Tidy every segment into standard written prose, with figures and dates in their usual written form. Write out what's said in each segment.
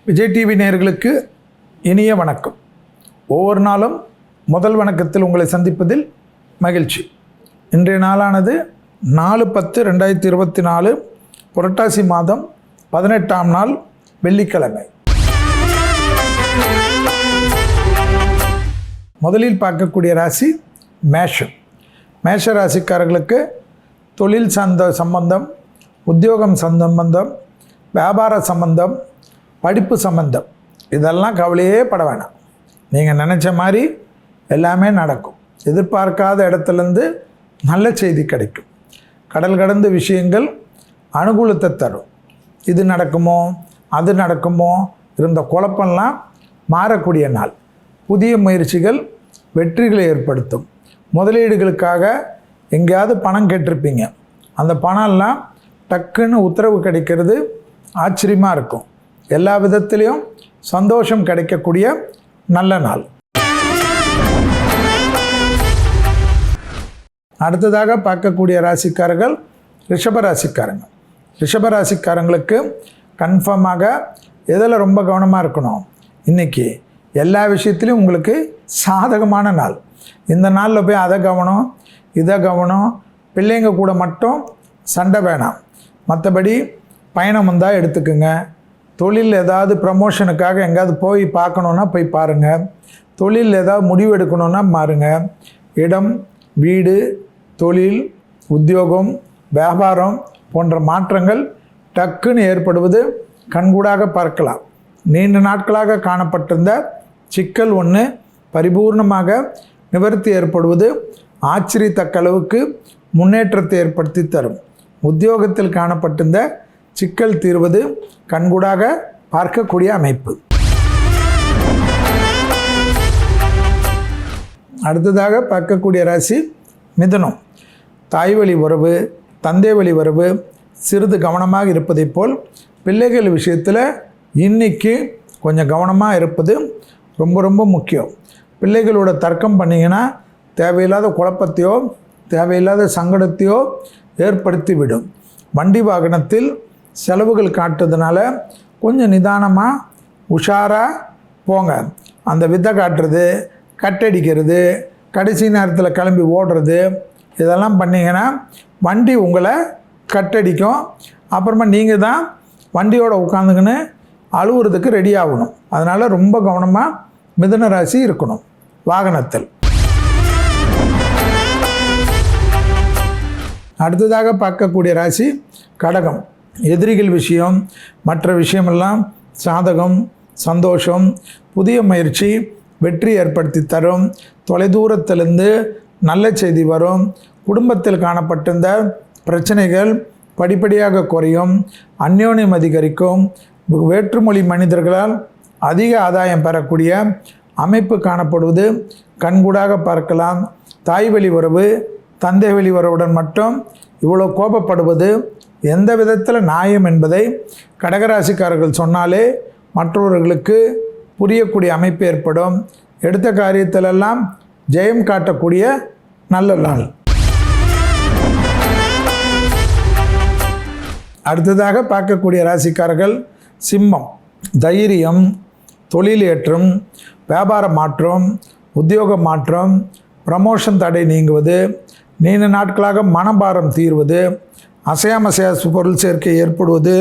Vijay TV நேயர்களுக்கு இனிய வணக்கம். ஒவ்வொரு நாளும் முதல் வணக்கத்தில் உங்களை சந்திப்பதில் மகிழ்ச்சி. இன்றைய நாளானது 4/10/2024 புரட்டாசி மாதம் 18ஆம் நாள் வெள்ளிக்கிழமை. முதலில் பார்க்கக்கூடிய ராசி மேஷம். மேஷ ராசிக்காரர்களுக்கு தொழில் சம்பந்தம், உத்தியோகம் சம்பந்தம், வியாபார சம்பந்தம், படிப்பு சம்பந்தம் இதெல்லாம் கவலையே பட வேணாம். நீங்கள் நினச்ச மாதிரி எல்லாமே நடக்கும். எதிர்பார்க்காத இடத்துலேருந்து நல்ல செய்தி கிடைக்கும். கடல் கடந்த விஷயங்கள் அனுகூலத்தை தரும். இது நடக்குமோ அது நடக்குமோ இருந்த குழப்பம்லாம் மாறக்கூடிய நாள். புதிய முயற்சிகள் வெற்றிகளை ஏற்படுத்தும். முதலீடுகளுக்காக எங்கேயாவது பணம் கேட்டிருப்பீங்க. அந்த பணம்லாம் டக்குன்னு உத்தரவு கிடைக்கிறது ஆச்சரியமாக இருக்கும். எல்லா விதத்திலையும் சந்தோஷம் கிடைக்கக்கூடிய நல்ல நாள். அடுத்ததாக பார்க்கக்கூடிய ராசிக்காரர்கள் ரிஷபராசிக்காரங்க. ரிஷபராசிக்காரங்களுக்கு கன்ஃபார்மாக எதில் ரொம்ப கவனமாக இருக்கணும். இன்றைக்கி எல்லா விஷயத்துலையும் உங்களுக்கு சாதகமான நாள். இந்த நாளில் போய் அதை கவனம் இதை கவனம், பிள்ளைங்க கூட மட்டும் சண்டை வேணாம். மற்றபடி பயணம் வந்தால் எடுத்துக்குங்க. தொழில் ஏதாவது ப்ரமோஷனுக்காக எங்கேயாவது போய் பார்க்கணுன்னா போய் பாருங்கள். தொழில் ஏதாவது முடிவு எடுக்கணுன்னா மாறுங்க. இடம், வீடு, தொழில், உத்தியோகம், வியாபாரம் போன்ற மாற்றங்கள் டக்குன்னு ஏற்படுவது கண்கூடாக பார்க்கலாம். நீண்ட நாட்களாக காணப்பட்டிருந்த சிக்கல் ஒன்று பரிபூர்ணமாக நிவர்த்தி ஏற்படுவது ஆச்சரியத்தக்க அளவுக்கு முன்னேற்றத்தை ஏற்படுத்தி தரும். உத்தியோகத்தில் காணப்பட்டிருந்த சிக்கல் தீர்வது கண்கூடாக பார்க்கக்கூடிய அமைப்பு. அடுத்ததாக பார்க்கக்கூடிய ராசி மிதுனம். தாய் வழி உறவு, தந்தை வழி உறவு சிறிது கவனமாக இருப்பதை போல் பிள்ளைகள் விஷயத்தில் இன்னைக்கு கொஞ்சம் கவனமாக இருப்பது ரொம்ப ரொம்ப முக்கியம். பிள்ளைகளோட தர்க்கம் பண்ணிங்கன்னா தேவையில்லாத குழப்பத்தையோ தேவையில்லாத சங்கடத்தையோ ஏற்படுத்திவிடும். வண்டி வாகனத்தில் செலவுகள் காட்டுறதுனால கொஞ்சம் நிதானமாக உஷாராக போங்க. அந்த வித்தை காட்டுறது, கட்டடிக்கிறது, கடைசி நேரத்தில் கிளம்பி ஓடுறது இதெல்லாம் பண்ணிங்கன்னா வண்டி உங்களை கட்டடிக்கும். அப்புறமா நீங்கள் தான் வண்டியோடு உட்காந்துக்கின்னு அழுவுறதுக்கு ரெடி ஆகணும். அதனால் ரொம்ப கவனமாக மிதுன ராசி இருக்கணும் வாகனத்தில். அடுத்ததாக பார்க்கக்கூடிய ராசி கடகம். எதிரிகள் விஷயம், மற்ற விஷயமெல்லாம் சாதகம், சந்தோஷம், புதிய முயற்சி வெற்றி ஏற்படுத்தி தரும். தொலைதூரத்திலிருந்து நல்ல செய்தி வரும். குடும்பத்தில் காணப்பட்டிருந்த பிரச்சனைகள் படிப்படியாக குறையும். அந்யோன்யம் அதிகரிக்கும். வேற்றுமொழி மனிதர்களால் அதிக ஆதாயம் பெறக்கூடிய அமைப்பு காணப்படுவது கண்கூடாக பார்க்கலாம். தாய் வழி உறவு, தந்தை வழி உறவுடன் மட்டும் இவ்வளோ கோபப்படுவது எந்த விதத்தில் நியாயம் என்பதை கடகராசிக்காரர்கள் சொன்னாலே மற்றவர்களுக்கு புரியக்கூடிய அமைப்பு ஏற்படும். எடுத்த காரியத்திலெல்லாம் ஜெயம் காட்டக்கூடிய நல்ல நாள். அடுத்ததாக பார்க்கக்கூடிய ராசிக்காரர்கள் சிம்மம். தைரியம், தொழில் ஏற்றம், வியாபார மாற்றம், உத்தியோக மாற்றம், ப்ரமோஷன் தடை நீங்குவது, நீண்ட நாட்களாக மனபாரம் தீர்வது, அசையாமசையா பொருள் சேர்க்கை ஏற்படுவது,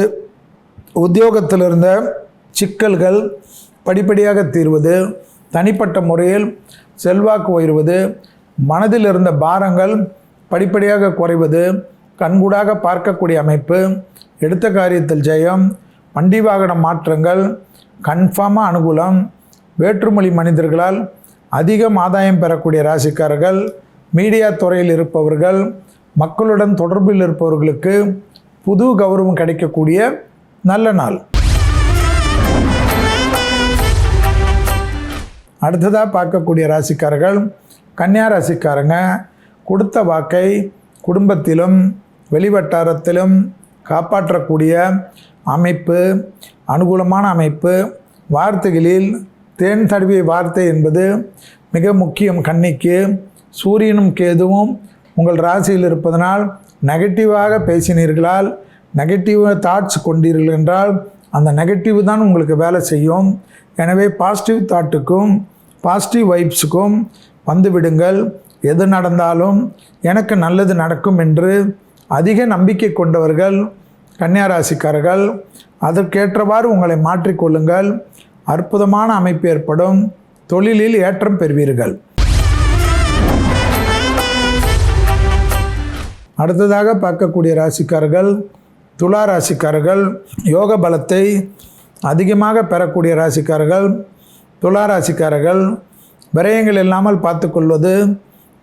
உத்தியோகத்தில் இருந்த சிக்கல்கள் படிப்படியாக தீர்வது, தனிப்பட்ட முறையில் செல்வாக்கு உயர்வது, மனதில் இருந்த பாரங்கள் படிப்படியாக குறைவது கண்கூடாக பார்க்கக்கூடிய அமைப்பு. எடுத்த காரியத்தில் ஜெயம், வண்டி வாகன மாற்றங்கள் கன்ஃபார்மாக அனுகூலம். வேற்றுமொழி மனிதர்களால் அதிகம் ஆதாயம் பெறக்கூடிய ராசிக்காரர்கள், மீடியா துறையில் இருப்பவர்கள், மக்களுடன் தொடர்பில் இருப்பவர்களுக்கு புது கௌரவம் கிடைக்கக்கூடிய நல்ல நாள். அடுத்ததாக பார்க்கக்கூடிய ராசிக்காரர்கள் கன்னியா ராசிக்காரங்க. கொடுத்த வாக்கை குடும்பத்திலும் வெளிவட்டாரத்திலும் காப்பாற்றக்கூடிய அமைப்பு, அனுகூலமான அமைப்பு. வார்த்தைகளில் தேன் தடவிய வார்த்தை என்பது மிக முக்கியம். கன்னிக்கு சூரியனும் கேதுவும் உங்கள் ராசியில் இருப்பதனால் நெகட்டிவாக பேசினீர்களால், நெகட்டிவ் தாட்ஸ் கொண்டீர்கள் என்றால் அந்த நெகட்டிவ் தான் உங்களுக்கு வேலை செய்யும். எனவே பாசிட்டிவ் தாட்டுக்கும் பாசிட்டிவ் வைப்ஸுக்கும் வந்து விடுங்கள். எது நடந்தாலும் எனக்கு நல்லது நடக்கும் என்று அதிக நம்பிக்கை கொண்டவர்கள் கன்னியா ராசிக்காரர்கள். அதற்கேற்றவாறு உங்களை மாற்றிக்கொள்ளுங்கள். அற்புதமான அமைப்பு ஏற்படும். தொழிலில் ஏற்றம் பெறுவீர்கள். அடுத்ததாக பார்க்கக்கூடிய ராசிக்காரர்கள் துலா ராசிக்காரர்கள். யோக பலத்தை அதிகமாக பெறக்கூடிய ராசிக்காரர்கள் துலா ராசிக்காரர்கள். விரயங்கள் இல்லாமல் பார்த்துக்கொள்வது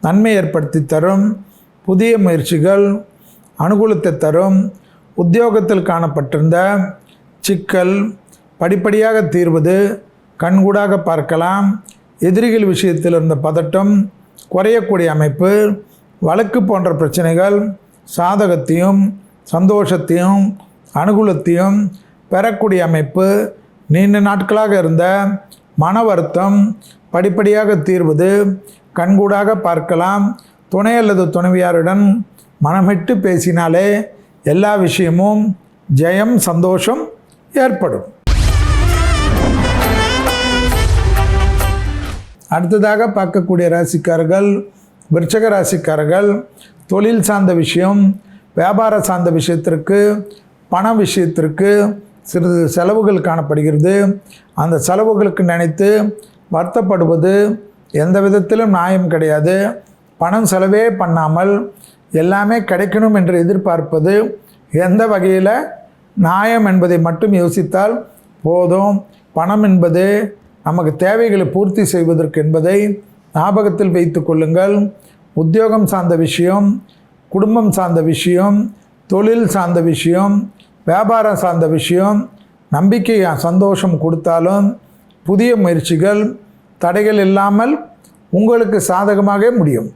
நன்மை ஏற்படுத்தி தரும். புதிய முயற்சிகள் அனுகூலத்தை தரும். உத்தியோகத்தில் காணப்பட்டிருந்த சிக்கல் படிப்படியாக தீர்வது கண்கூடாக பார்க்கலாம். எதிரிகள் விஷயத்தில் இருந்த பதட்டம் குறையக்கூடிய அமைப்பு. வழக்கு போன்ற பிரச்சனைகள் சாதகத்தையும் சந்தோஷத்தையும் அனுகூலத்தையும் பெறக்கூடிய அமைப்பு. நீண்ட நாட்களாக இருந்த மன வருத்தம் படிப்படியாக தீர்வது கண்கூடாக பார்க்கலாம். துணை அல்லது துணைவியாருடன் மனமிட்டு பேசினாலே எல்லா விஷயமும் ஜெயம் சந்தோஷம் ஏற்படும். அடுத்ததாக பார்க்கக்கூடிய ராசிக்காரர்கள் விருச்சக ராசிக்காரர்கள். தொழில் சார்ந்த விஷயம் வியாபார சார்ந்த விஷயத்திற்கு பண விஷயத்திற்கு சிறிது செலவுகள் காணப்படுகிறது. அந்த செலவுகளுக்கு நினைத்து வருத்தப்படுவது எந்த விதத்திலும் நியாயம் கிடையாது. பணம் செலவே பண்ணாமல் எல்லாமே கிடைக்கணும் என்று எதிர்பார்ப்பது எந்த வகையில் நியாயம் என்பதை மட்டும் யோசித்தால் போதும். பணம் என்பது நமக்கு தேவைகளை பூர்த்தி செய்வதற்கு என்பதை ஞாபகத்தில் வைத்து கொள்ளுங்கள். உத்தியோகம் சார்ந்த விஷயம் குடும்பம் சார்ந்த விஷயம் தொழில் சார்ந்த விஷயம் வியாபாரம் சார்ந்த விஷயம் நம்பிக்கை சந்தோஷம் கொடுத்தாலும் புதிய முயற்சிகள் தடைகள் இல்லாமல் உங்களுக்கு சாதகமாக முடியும்.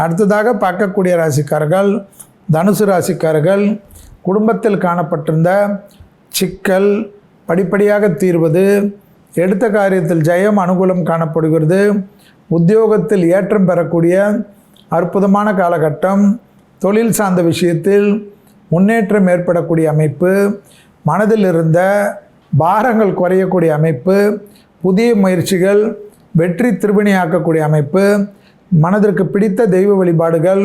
அடுத்ததாக பார்க்கக்கூடிய ராசிக்காரர்கள் தனுசு ராசிக்காரர்கள். குடும்பத்தில் காணப்பட்டிருந்த சிக்கல் படிப்படியாக தீர்வது. எடுத்த காரியத்தில் ஜெயம் அனுகூலம் காணப்படுகிறது. உத்தியோகத்தில் ஏற்றம் பெறக்கூடிய அற்புதமான காலகட்டம். தொழில் சார்ந்த விஷயத்தில் முன்னேற்றம் ஏற்படக்கூடிய அமைப்பு. மனதில் இருந்த பாரங்கள் குறையக்கூடிய அமைப்பு. புதிய முயற்சிகள் வெற்றி திருவினையாக்கக்கூடிய அமைப்பு. மனதிற்கு பிடித்த தெய்வ வழிபாடுகள்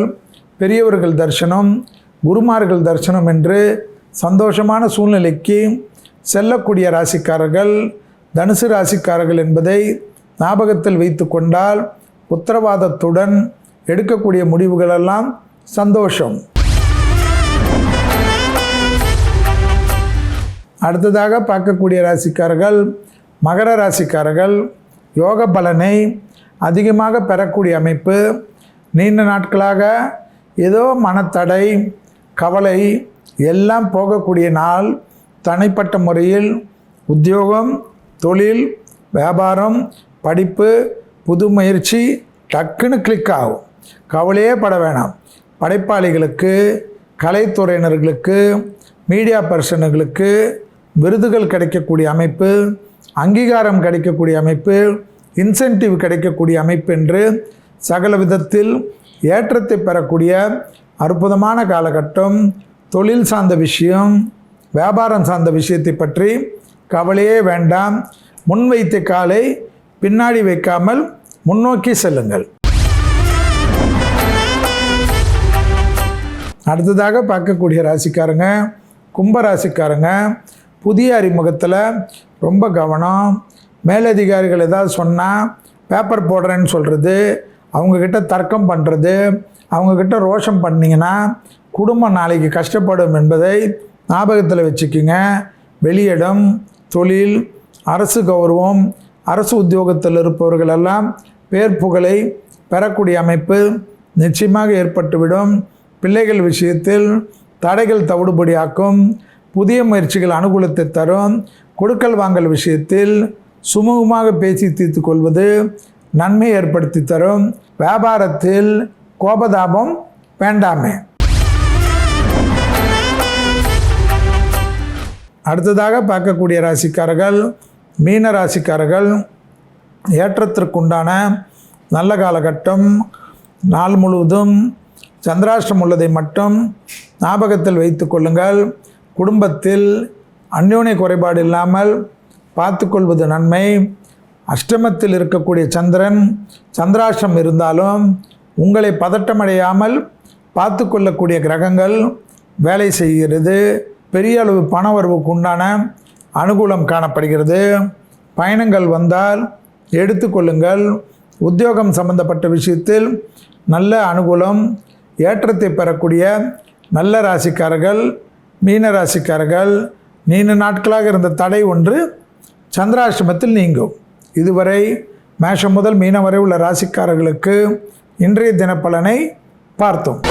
பெரியவர்கள் தரிசனம் குருமார்கள் தரிசனம் என்று சந்தோஷமான சூழ்நிலைக்கு செல்லக்கூடிய ராசிக்காரர்கள் தனுசு ராசிக்காரர்கள் என்பதை ஞாபகத்தில் வைத்து கொண்டால் உத்தரவாதத்துடன் எடுக்கக்கூடிய முடிவுகளெல்லாம் சந்தோஷம். அடுத்ததாக பார்க்கக்கூடிய ராசிக்காரர்கள் மகர ராசிக்காரர்கள். யோக பலனை அதிகமாக பெறக்கூடிய அமைப்பு. நீண்ட நாட்களாக ஏதோ மனத்தடை கவலை எல்லாம் போகக்கூடிய நாள். தனிப்பட்ட முறையில் உத்தியோகம் தொழில் வியாபாரம் படிப்பு புது முயற்சி டக்குன்னு கிளிக் ஆகும். கவலையே பட வேணாம். படைப்பாளிகளுக்கு கலைத்துறையினர்களுக்கு மீடியா பர்சன்களுக்கு விருதுகள் கிடைக்கக்கூடிய அமைப்பு அங்கீகாரம் கிடைக்கக்கூடிய அமைப்பு இன்சென்டிவ் கிடைக்கக்கூடிய அமைப்பு என்று சகல விதத்தில் ஏற்றத்தை பெறக்கூடிய அற்புதமான காலகட்டம். தொழில் சார்ந்த விஷயம் வியாபாரம் சார்ந்த விஷயத்தை பற்றி கவலையே வேண்டாம். முன் வைத்த காலை பின்னாடி வைக்காமல் முன்னோக்கி செல்லுங்கள். அடுத்ததாக பார்க்கக்கூடிய ராசிக்காரங்க கும்ப ராசிக்காரங்க. புதிய அறிமுகத்தில் ரொம்ப கவனம். மேலதிகாரிகள் ஏதாவது சொன்னால் பேப்பர் போடுறேன்னு சொல்கிறது அவங்கக்கிட்ட தர்க்கம் பண்ணுறது அவங்கக்கிட்ட ரோஷம் பண்ணிங்கன்னா குடும்பம் நாளைக்கு கஷ்டப்படும் என்பதை ஞாபகத்தில் வச்சுக்கிங்க. வெளியிடம் தொழில் அரசு கௌரவம் அரசு உத்தியோகத்தில் இருப்பவர்களெல்லாம் பேர் புகழை பெறக்கூடிய அமைப்பு நிச்சயமாக ஏற்பட்டுவிடும். பிள்ளைகள் விஷயத்தில் தடைகள் தவிடுபடியாக்கும். புதிய முயற்சிகள் அனுகூலத்தை தரும். கொடுக்கல் வாங்கல் விஷயத்தில் சுமூகமாக பேசி தீர்த்து கொள்வது நன்மை ஏற்படுத்தி தரும். வியாபாரத்தில் கோபதாபம் வேண்டாமே. அடுத்ததாக பார்க்கக்கூடிய ராசிக்காரர்கள் மீன ராசிக்காரர்கள். ஏற்றத்திற்குண்டான நல்ல காலகட்டம். நாள் முழுவதும் சந்திராஷ்டிரம் உள்ளதை மட்டும் ஞாபகத்தில் வைத்து கொள்ளுங்கள். குடும்பத்தில் அந்யோன்ய குறைபாடு இல்லாமல் பார்த்து கொள்வது நன்மை. அஷ்டமத்தில் இருக்கக்கூடிய சந்திரன் சந்திராஷ்டிரம் இருந்தாலும் உங்களை பதட்டமடையாமல் பார்த்து கொள்ளக்கூடிய கிரகங்கள் வேலை செய்கிறது. பெரிய அளவு பண வரவுக்கு உண்டான அனுகூலம் காணப்படுகிறது. பயணங்கள் வந்தால் எடுத்துக்கொள்ளுங்கள். உத்தியோகம் சம்பந்தப்பட்ட விஷயத்தில் நல்ல அனுகூலம், ஏற்றத்தை பெறக்கூடிய நல்ல ராசிக்காரர்கள் மீன ராசிக்காரர்கள். நீண்ட நாட்களாக இருந்த தடை ஒன்று சந்திராஷ்டமத்தில் நீங்கும். இதுவரை மேஷம் முதல் மீனம் வரை உள்ள ராசிக்காரர்களுக்கு இன்றைய தினப்பலனை பார்த்தோம்.